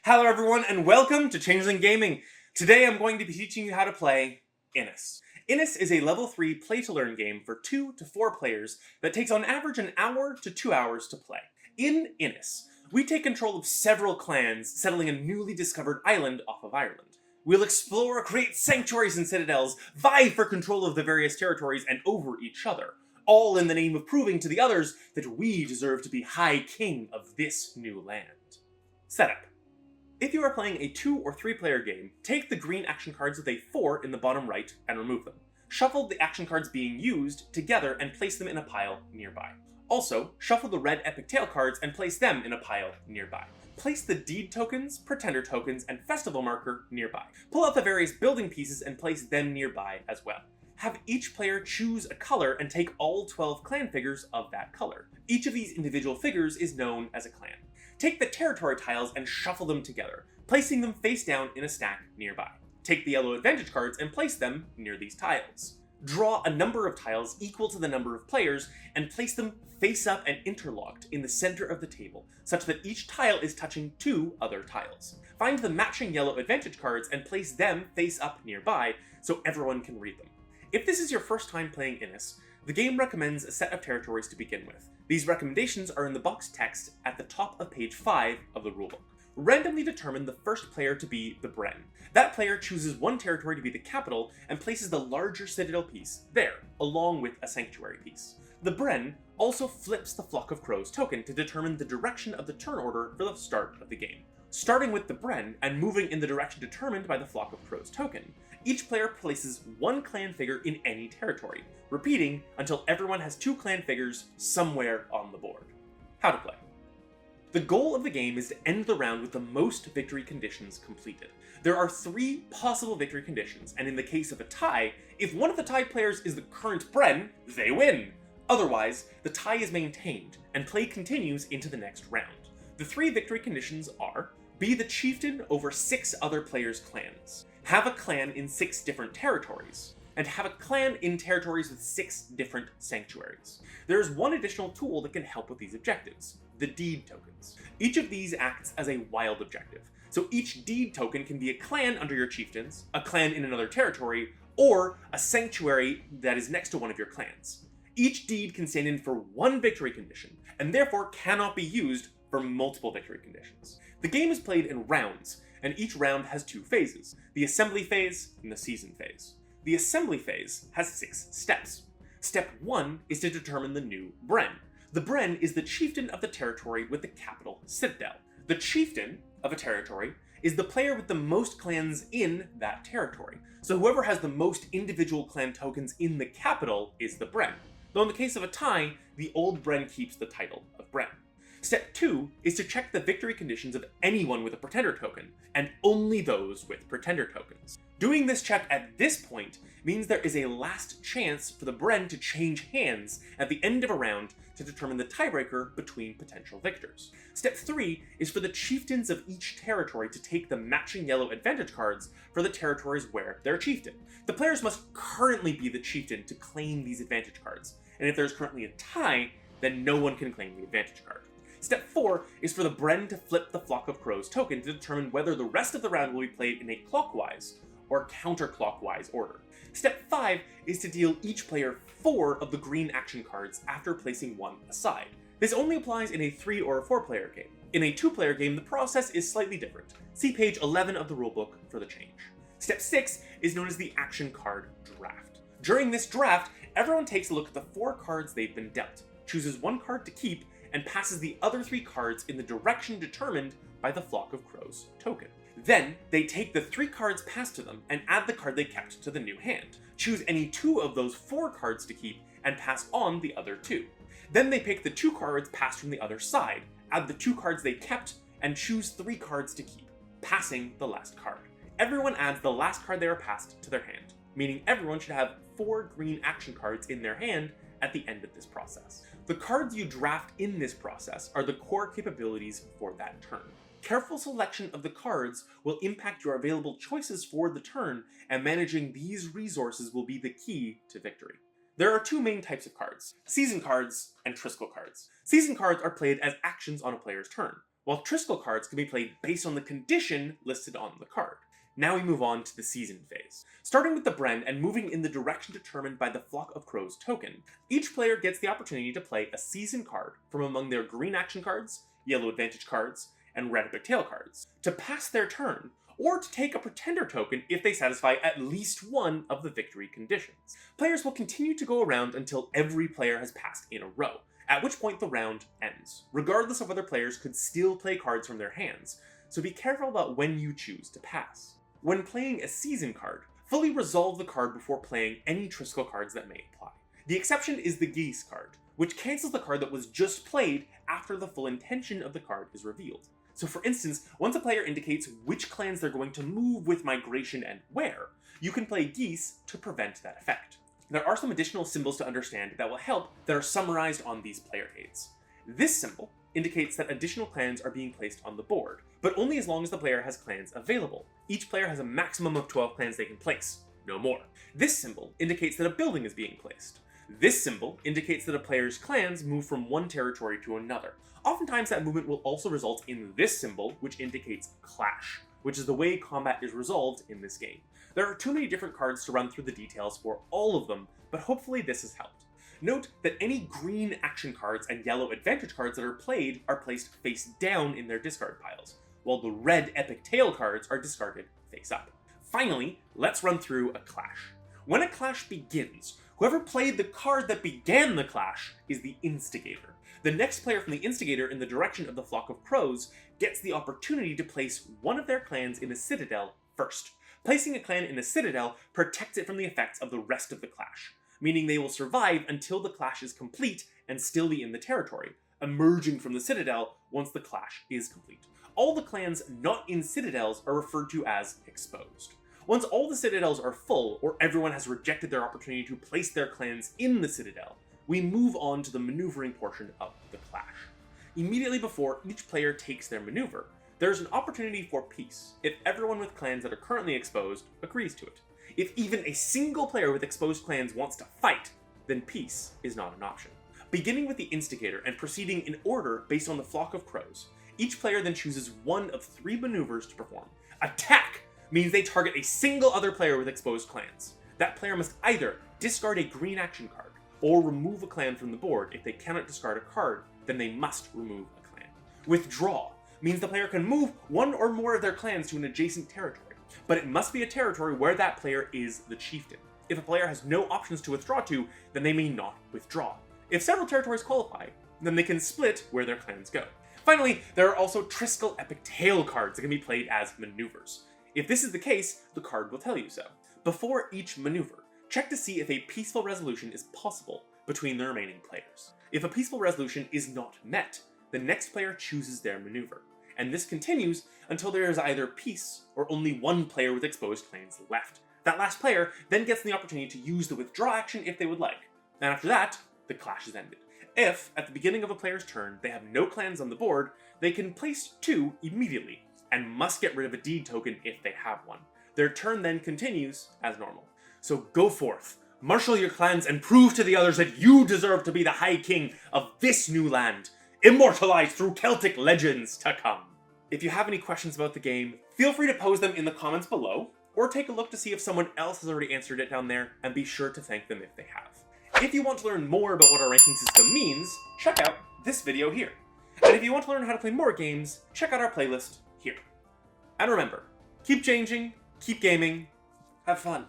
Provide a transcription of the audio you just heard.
Hello everyone and welcome to Changeling Gaming. Today I'm going to be teaching you how to play Innis. Innis is a level 3 play-to-learn game for 2 to 4 players that takes on average an hour to 2 hours to play. In Innis, we take control of several clans settling a newly discovered island off of Ireland. We'll explore, create sanctuaries and citadels, vie for control of the various territories and over each other, all in the name of proving to the others that we deserve to be High King of this new land. Setup. If you are playing a 2 or 3 player game, take the green action cards with a 4 in the bottom right and remove them. Shuffle the action cards being used together and place them in a pile nearby. Also, shuffle the red epic tale cards and place them in a pile nearby. Place the deed tokens, pretender tokens, and festival marker nearby. Pull out the various building pieces and place them nearby as well. Have each player choose a color and take all 12 clan figures of that color. Each of these individual figures is known as a clan. Take the territory tiles and shuffle them together, placing them face down in a stack nearby. Take the yellow advantage cards and place them near these tiles. Draw a number of tiles equal to the number of players and place them face up and interlocked in the center of the table, such that each tile is touching 2 other tiles. Find the matching yellow advantage cards and place them face up nearby so everyone can read them. If this is your first time playing Innis, the game recommends a set of territories to begin with. These recommendations are in the box text at the top of page 5 of the rulebook. Randomly determine the first player to be the Bren. That player chooses one territory to be the capital and places the larger citadel piece there, along with a sanctuary piece. The Bren also flips the Flock of Crows token to determine the direction of the turn order for the start of the game. Starting with the Bren and moving in the direction determined by the Flock of Crows token, each player places one clan figure in any territory, repeating until everyone has 2 clan figures somewhere on the board. How to play. The goal of the game is to end the round with the most victory conditions completed. There are 3 possible victory conditions, and in the case of a tie, if one of the tied players is the current Bren, they win. Otherwise, the tie is maintained, and play continues into the next round. The 3 victory conditions are: be the chieftain over 6 other players' clans, have a clan in 6 different territories, and have a clan in territories with 6 different sanctuaries. There is one additional tool that can help with these objectives: the deed tokens. Each of these acts as a wild objective, so each deed token can be a clan under your chieftains, a clan in another territory, or a sanctuary that is next to one of your clans. Each deed can stand in for 1 victory condition, and therefore cannot be used for multiple victory conditions. The game is played in rounds, and each round has 2 phases: the assembly phase and the season phase. The assembly phase has 6 steps. Step 1 is to determine the new Bren. The Bren is the chieftain of the territory with the capital citadel. The chieftain of a territory is the player with the most clans in that territory, so whoever has the most individual clan tokens in the capital is the Bren, though in the case of a tie, the old Bren keeps the title of Bren. Step 2 is to check the victory conditions of anyone with a pretender token, and only those with pretender tokens. Doing this check at this point means there is a last chance for the Bren to change hands at the end of a round to determine the tiebreaker between potential victors. Step 3 is for the chieftains of each territory to take the matching yellow advantage cards for the territories where they're chieftain. The players must currently be the chieftain to claim these advantage cards, and if there's currently a tie, then no one can claim the advantage card. Step 4 is for the Bren to flip the Flock of Crows token to determine whether the rest of the round will be played in a clockwise or counterclockwise order. Step 5 is to deal each player 4 of the green action cards after placing 1 aside. This only applies in a 3 or a 4 player game. In a 2 player game, the process is slightly different. See page 11 of the rulebook for the change. Step 6 is known as the action card draft. During this draft, everyone takes a look at the 4 cards they've been dealt, chooses 1 card to keep, and passes the other 3 cards in the direction determined by the Flock of Crows token. Then, they take the 3 cards passed to them and add the card they kept to the new hand. Choose any 2 of those 4 cards to keep and pass on the other 2. Then they pick the 2 cards passed from the other side, add the 2 cards they kept, and choose 3 cards to keep, passing the last card. Everyone adds the last card they were passed to their hand, meaning everyone should have 4 green action cards in their hand at the end of this process. The cards you draft in this process are the core capabilities for that turn. Careful selection of the cards will impact your available choices for the turn, and managing these resources will be the key to victory. There are 2 main types of cards: season cards and Triskel cards. Season cards are played as actions on a player's turn. while Triskel cards can be played based on the condition listed on the card. Now we move on to the season phase. Starting with the Bren and moving in the direction determined by the Flock of Crows token, each player gets the opportunity to play a season card from among their green action cards, yellow advantage cards, and red epic tail cards, to pass their turn, or to take a pretender token if they satisfy at least one of the victory conditions. Players will continue to go around until every player has passed in a row, at which point the round ends, regardless of whether players could still play cards from their hands, so be careful about when you choose to pass. When playing a season card, fully resolve the card before playing any Triskel cards that may apply. The exception is the Geese card, which cancels the card that was just played after the full intention of the card is revealed. So for instance, once a player indicates which clans they're going to move with migration and where, you can play Geese to prevent that effect. There are some additional symbols to understand that will help that are summarized on these player aids. This symbol indicates that additional clans are being placed on the board, but only as long as the player has clans available. Each player has a maximum of 12 clans they can place, no more. This symbol indicates that a building is being placed. This symbol indicates that a player's clans move from one territory to another. Oftentimes that movement will also result in this symbol, which indicates clash, which is the way combat is resolved in this game. There are too many different cards to run through the details for all of them, but hopefully this has helped. Note that any green action cards and yellow advantage cards that are played are placed face down in their discard piles, while the red epic tail cards are discarded face up. Finally, let's run through a clash. When a clash begins, whoever played the card that began the clash is the instigator. The next player from the instigator in the direction of the Flock of Crows gets the opportunity to place one of their clans in a citadel first. Placing a clan in a citadel protects it from the effects of the rest of the clash, meaning they will survive until the clash is complete and still be in the territory, emerging from the citadel once the clash is complete. All the clans not in citadels are referred to as exposed. Once all the citadels are full, or everyone has rejected their opportunity to place their clans in the citadel, we move on to the maneuvering portion of the clash. Immediately before each player takes their maneuver, there's an opportunity for peace if everyone with clans that are currently exposed agrees to it. If even a single player with exposed clans wants to fight, then peace is not an option. Beginning with the instigator and proceeding in order based on the Flock of Crows, each player then chooses one of 3 maneuvers to perform. Attack means they target a single other player with exposed clans. That player must either discard a green action card, or remove a clan from the board. If they cannot discard a card, then they must remove a clan. Withdraw means the player can move one or more of their clans to an adjacent territory, but it must be a territory where that player is the chieftain. If a player has no options to withdraw to, then they may not withdraw. If several territories qualify, then they can split where their clans go. Finally, there are also Triskel Epic Tail cards that can be played as maneuvers. If this is the case, the card will tell you so. Before each maneuver, check to see if a peaceful resolution is possible between the remaining players. If a peaceful resolution is not met, the next player chooses their maneuver, and this continues until there is either peace or only one player with exposed clans left. That last player then gets the opportunity to use the withdraw action if they would like, and after that, the clash is ended. If, at the beginning of a player's turn, they have no clans on the board, they can place 2 immediately, and must get rid of a deed token if they have one. Their turn then continues as normal. So go forth, marshal your clans, and prove to the others that you deserve to be the High King of this new land, immortalized through Celtic legends to come. If you have any questions about the game, feel free to pose them in the comments below, or take a look to see if someone else has already answered it down there, and be sure to thank them if they have. If you want to learn more about what our ranking system means, check out this video here. And if you want to learn how to play more games, check out our playlist here. And remember, keep changing, keep gaming, have fun.